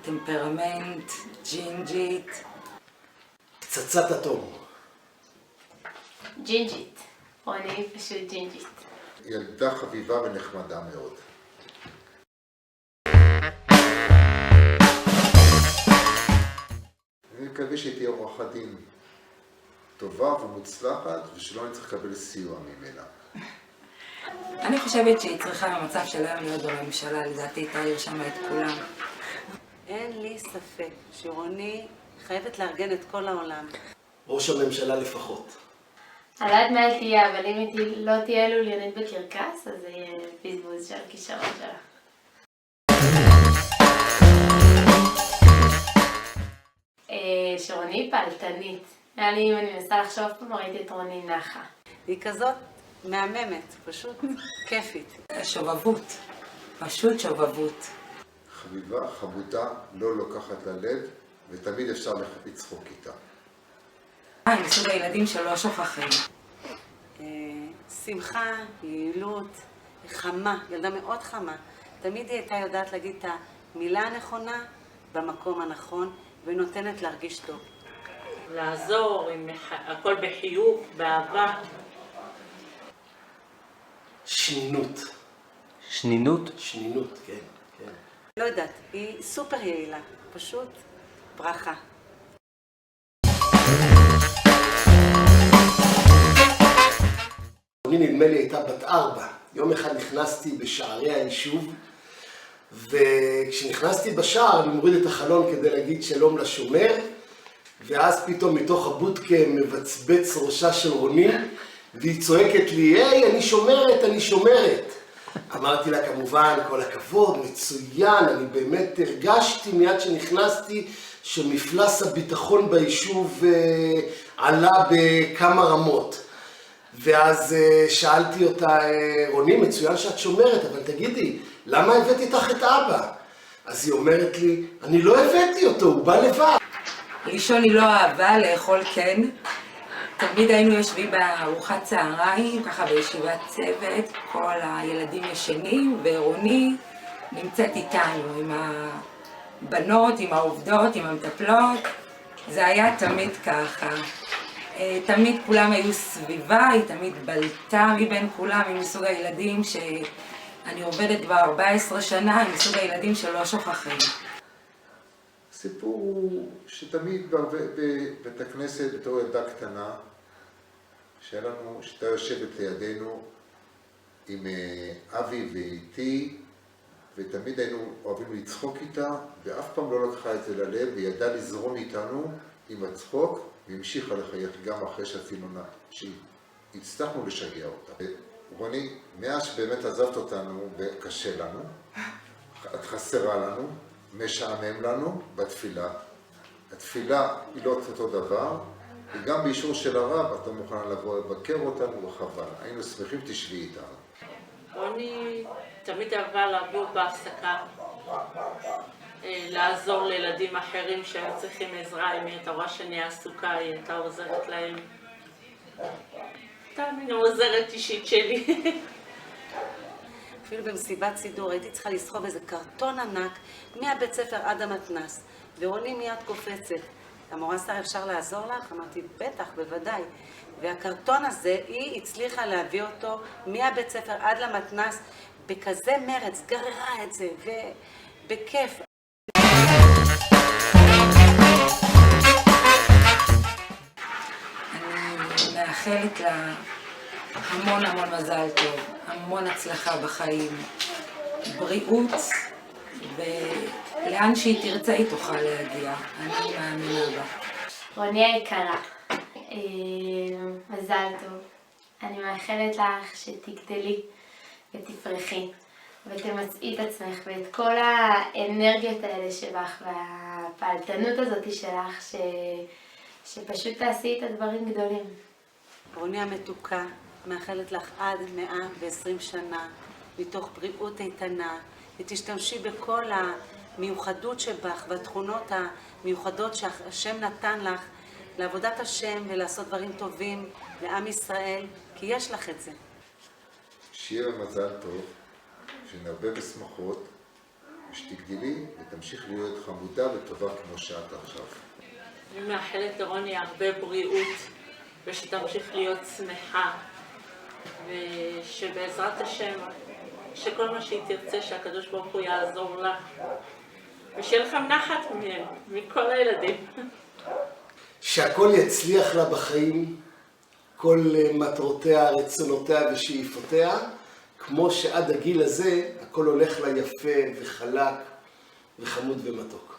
טמפרמנט, ג'ינג'ית. פצצת אטום. ג'ינג'ית. רוני פשוט ג'ינג'ית. ילדה חביבה ונחמדה מאוד. אני מקווה שהיא תהיה עורכת דין טובה ומוצלחת, ושלא נצטרך לקבל סיוע ממנה. אני חושבת שהיא צריכה במצב של היום להיות בממשלה, לדעתי תעיר שם את כולם. אין לי ספק שרוני חייבת לארגן את כל העולם. ראש הממשלה לפחות. אני לא יודעת מה היא תהיה, אבל אם היא לא תהיה לוליינית בקרקס, אז זה יהיה בזבוז של הכישרון שלה. שרוני פעלתנית. נראה לי אם אני מנסה לחשוב פעם, ראיתי את רוני נחה. היא כזאת מהממת, פשוט כיפית. שובבות, פשוט שובבות. חביבה, חמודה, לא לוקחת ללב, ותמיד אפשר לצחוק איתה. היא מסוג הילדים שלא שוכחים. שמחה, יעילות, חמה, ילדה מאוד חמה. תמיד היא הייתה יודעת להגיד את המילה הנכונה במקום הנכון, ונותנת להרגיש טוב. לעזור, הכל בחיוך, באהבה. שנינות. שנינות? שנינות, כן, כן. לא יודעת, היא סופר יעילה, פשוט ברכה. אני נדמה לי הייתה בת 4. יום אחד נכנסתי בשערי היישוב, וכשנכנסתי בשער אני מוריד את החלון כדי להגיד שלום לשומר, ואז פתאום מתוך הבודקה מבצבץ ראשה של רוני, והיא צועקת לי, היי, אני שומרת, אני שומרת. אמרתי לה כמובן, כל הכבוד, מצוין, אני באמת הרגשתי מיד שנכנסתי שמפלס הביטחון ביישוב עלה בכמה רמות. ואז שאלתי אותה, רוני, מצוין שאת שומרת, אבל תגידי, למה הבאתי איתך את אבא? אז היא אומרת לי, אני לא הבאתי אותו, הוא בא לבד. לישון היא לא אהבה, לאכול כן. תמיד היינו יושבים בארוחת צהריים, ככה בישיבת צוות, כל הילדים ישנים, ורוני נמצאת איתנו, עם הבנות, עם העובדות, עם המטפלות. זה היה תמיד ככה. תמיד כולם היו סביבה, היא תמיד בלטה מבין כולם, היא מסוג הילדים שאני עובדת כבר 14 שנה, היא מסוג הילדים שלא שוכחים. הסיפור הוא שתמיד בבית הכנסת, בתור ילדה קטנה, שהייתה יושבת לידינו עם אבי ואיתי, ותמיד היינו אוהבים לצחוק איתה, ואף פעם לא לקחה את זה ללב, והיא ידעה לזרום איתנו עם הצחוק, והמשיכה לחייך גם אחרי שהצלחנו לשגע אותה. רוני, מאז שבאמת עזבת אותנו, קשה לנו, את חסרה לנו, משעמם לנו בתפילה. התפילה היא לא אותו דבר, וגם באישור של הרב אתה מוכנה לבוא לבקר אותנו וחבל. היינו שמחים תשבי איתנו. רוני תמיד אהבה לעבור בהפסקה, לעזור לילדים אחרים שהם צריכים עזרה. אם היא הייתה רואה שאני עסוקה, היא הייתה עוזרת להם. הייתה מין עוזרת אישית שלי. אפילו במסיבת סידור הייתי צריכה לסחוב איזה קרטון ענק מהבית ספר עד המתנ"ס, ורוני מיד קופצת. המורה שר, אפשר לעזור לך? אמרתי, בטח, בוודאי. והקרטון הזה, היא הצליחה להביא אותו מהבית ספר עד למתנ"ס בכזה מרץ, גררה את זה, ובכיף. אני מאחלת לה המון המון מזל טוב, המון הצלחה בחיים, בריאות, ולאן שהיא תרצה היא תוכל להגיע. אני מאמינה בה. רוני היקרה, מזל טוב. אני מאחלת לך שתגדלי ותפרחי ותמצאי את עצמך ואת כל האנרגיות האלה שלך והפעלתנות הזאת שלך שפשוט תעשי את הדברים גדולים. רוני המתוקה, מאחלת לך עד 120 שנה, מתוך בריאות איתנה, ותשתמשי בכל המיוחדות שבך והתכונות המיוחדות שהשם נתן לך לעבודת השם ולעשות דברים טובים לעם ישראל, כי יש לך את זה. שיהיה במזל טוב, שנרבה בשמחות, שתגדלי ותמשיך להיות חמודה וטובה כמו שאת עכשיו. אני מאחלת לרוני הרבה בריאות, ושתמשיך להיות שמחה, ושבעזרת השם, שכל מה שהיא תרצה, שהקדוש ברוך הוא יעזור לה, ושיהיה לכם נחת מהם, מכל הילדים. שהכל יצליח לה בחיים, כל מטרותיה, רצונותיה ושאיפותיה, כמו שעד הגיל הזה הכל הולך לה יפה וחלק וחמוד ומתוק.